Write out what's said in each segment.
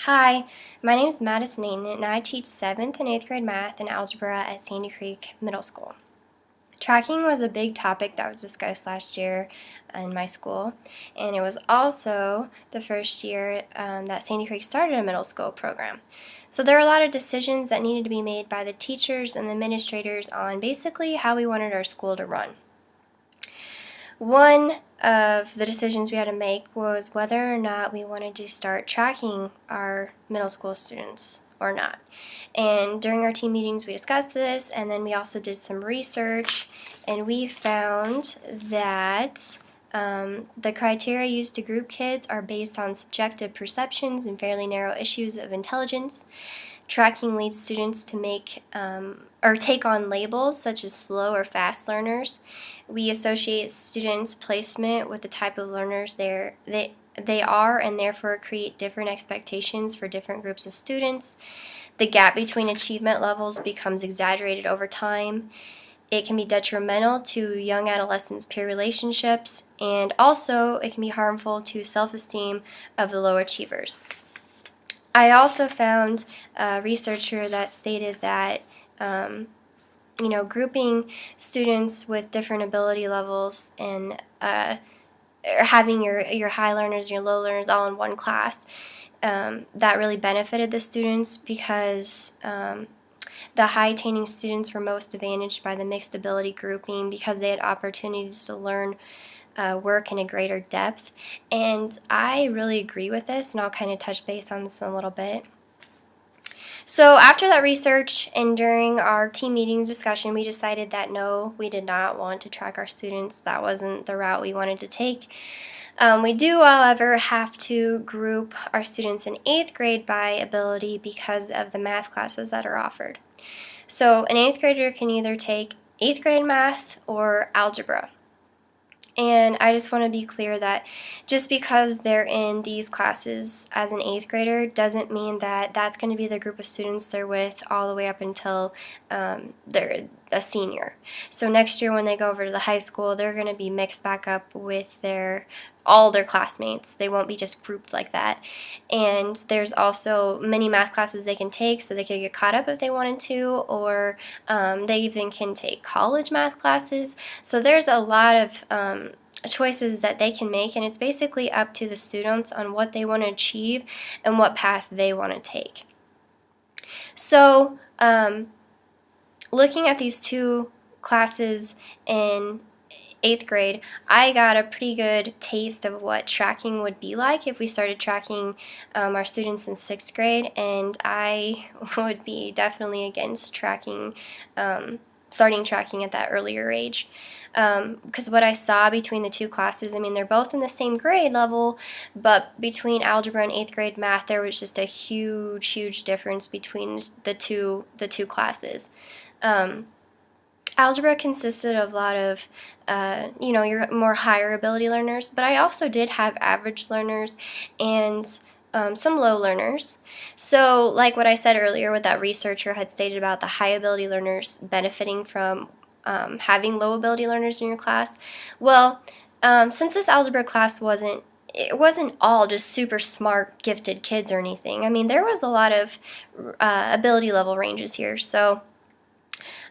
Hi, my name is Madison Aten, and I teach 7th and 8th grade math and algebra at Sandy Creek Middle School. Tracking was a big topic that was discussed last year in my school, and it was also the first year that Sandy Creek started a middle school program. So there were a lot of decisions that needed to be made by the teachers and the administrators on basically how we wanted our school to run. One of the decisions we had to make was whether or not we wanted to start tracking our middle school students or not. And during our team meetings, we discussed this, and then we also did some research, and we found that the criteria used to group kids are based on subjective perceptions and fairly narrow issues of intelligence. Tracking leads students to make or take on labels such as slow or fast learners. We associate students' placement with the type of learners they are, and therefore create different expectations for different groups of students. The gap between achievement levels becomes exaggerated over time. It can be detrimental to young adolescents' peer relationships, and also it can be harmful to self-esteem of the low achievers. I also found a researcher that stated that grouping students with different ability levels and having your high learners and your low learners all in one class, that really benefited the students because the high attaining students were most advantaged by the mixed ability grouping because they had opportunities to learn work in a greater depth. And I really agree with this, and I'll kind of touch base on this in a little bit. So after that research and during our team meeting discussion, we decided that no, we did not want to track our students. That wasn't the route we wanted to take. We do, however, have to group our students in 8th grade by ability because of the math classes that are offered. So an 8th grader can either take 8th grade math or algebra. And I just want to be clear that just because they're in these classes as an 8th grader doesn't mean that that's going to be the group of students they're with all the way up until they're a senior. So next year when they go over to the high school, they're going to be mixed back up with all their classmates. They won't be just grouped like that. And there's also many math classes they can take so they can get caught up if they wanted to, or they even can take college math classes. So there's a lot of choices that they can make, and it's basically up to the students on what they want to achieve and what path they want to take. So looking at these two classes in 8th grade, I got a pretty good taste of what tracking would be like if we started tracking our students in 6th grade, and I would be definitely against tracking, starting tracking at that earlier age. Because what I saw between the two classes, I mean, they're both in the same grade level, but between algebra and 8th grade math, there was just a huge difference between the two classes. Algebra consisted of a lot of, your more higher ability learners, but I also did have average learners and some low learners. So like what I said earlier, what that researcher had stated about the high ability learners benefiting from having low ability learners in your class, well, since this algebra class wasn't all just super smart, gifted kids or anything. I mean, there was a lot of ability level ranges here, so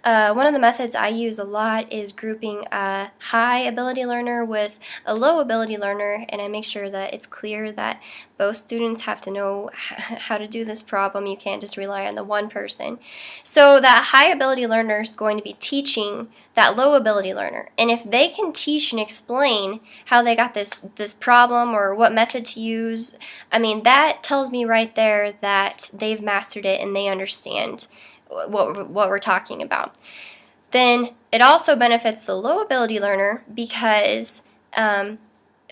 one of the methods I use a lot is grouping a high ability learner with a low ability learner, and I make sure that it's clear that both students have to know how to do this problem. You can't just rely on the one person. So that high ability learner is going to be teaching that low ability learner, and if they can teach and explain how they got this problem or what method to use, I mean, that tells me right there that they've mastered it and they understand what we're talking about. Then it also benefits the low ability learner because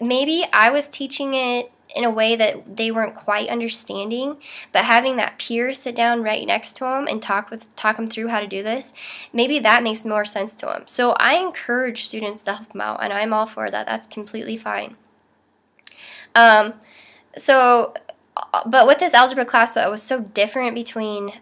maybe I was teaching it in a way that they weren't quite understanding, but having that peer sit down right next to them and talk them through how to do this, but that makes more sense to them. So I encourage students to help them out, and I'm all for that. That's completely fine. But with this algebra class, what was so different between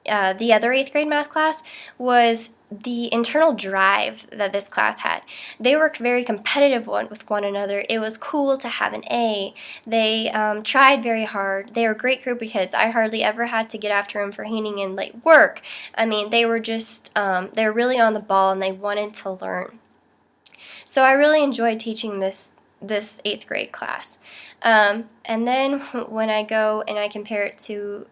the other 8th grade math class was the internal drive that this class had. They were very competitive with one another. It was cool to have an A. They tried very hard. They were a great group of kids. I hardly ever had to get after them for handing in late work. I mean, they were just, they were really on the ball and they wanted to learn. So I really enjoyed teaching this 8th grade class. And then when I go and I compare it to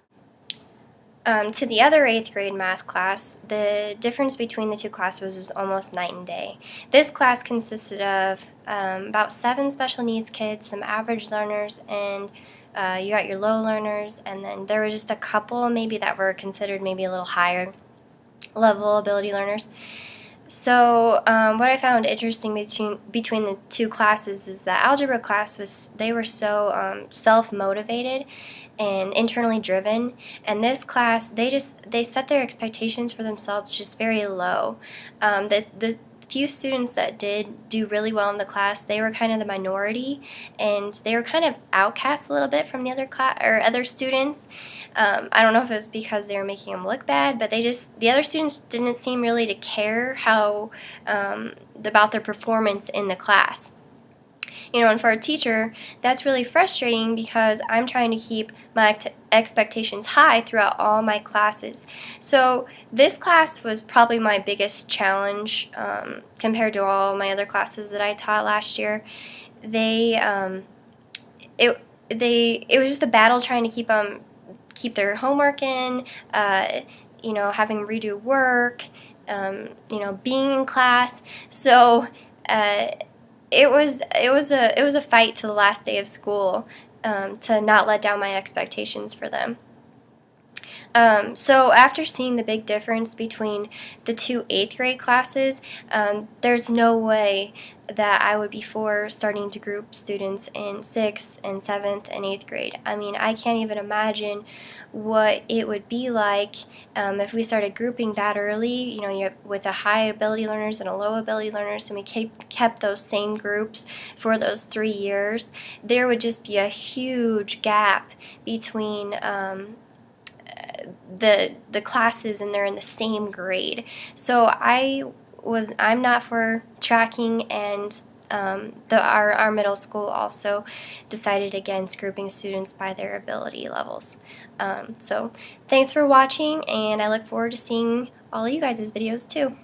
the other 8th grade math class, the difference between the two classes was almost night and day. This class consisted of about 7 special needs kids, some average learners, and you got your low learners, and then there were just a couple maybe that were considered maybe a little higher level ability learners. So what I found interesting between the two classes is that algebra class they were so self-motivated and internally driven, and this class they set their expectations for themselves just very low. The few students that did do really well in the class, they were kind of the minority, and they were kind of outcast a little bit from the other class or other students. I don't know if it was because they were making them look bad, but the other students didn't seem really to care how about their performance in the class. And for a teacher, that's really frustrating because I'm trying to keep my expectations high throughout all my classes. So this class was probably my biggest challenge compared to all my other classes that I taught last year. It was just a battle trying to keep their homework in, having redo work, being in class. So it was a fight to the last day of school to not let down my expectations for them. So after seeing the big difference between the two 8th grade classes, there's no way that I would be for starting to group students in 6th and 7th and 8th grade. I mean, I can't even imagine what it would be like if we started grouping that early, with a high ability learners and a low ability learners, and we kept those same groups for those 3 years. There would just be a huge gap between the classes, and they're in the same grade. So I'm not for tracking, and our middle school also decided against grouping students by their ability levels. So thanks for watching, and I look forward to seeing all of you guys' videos too.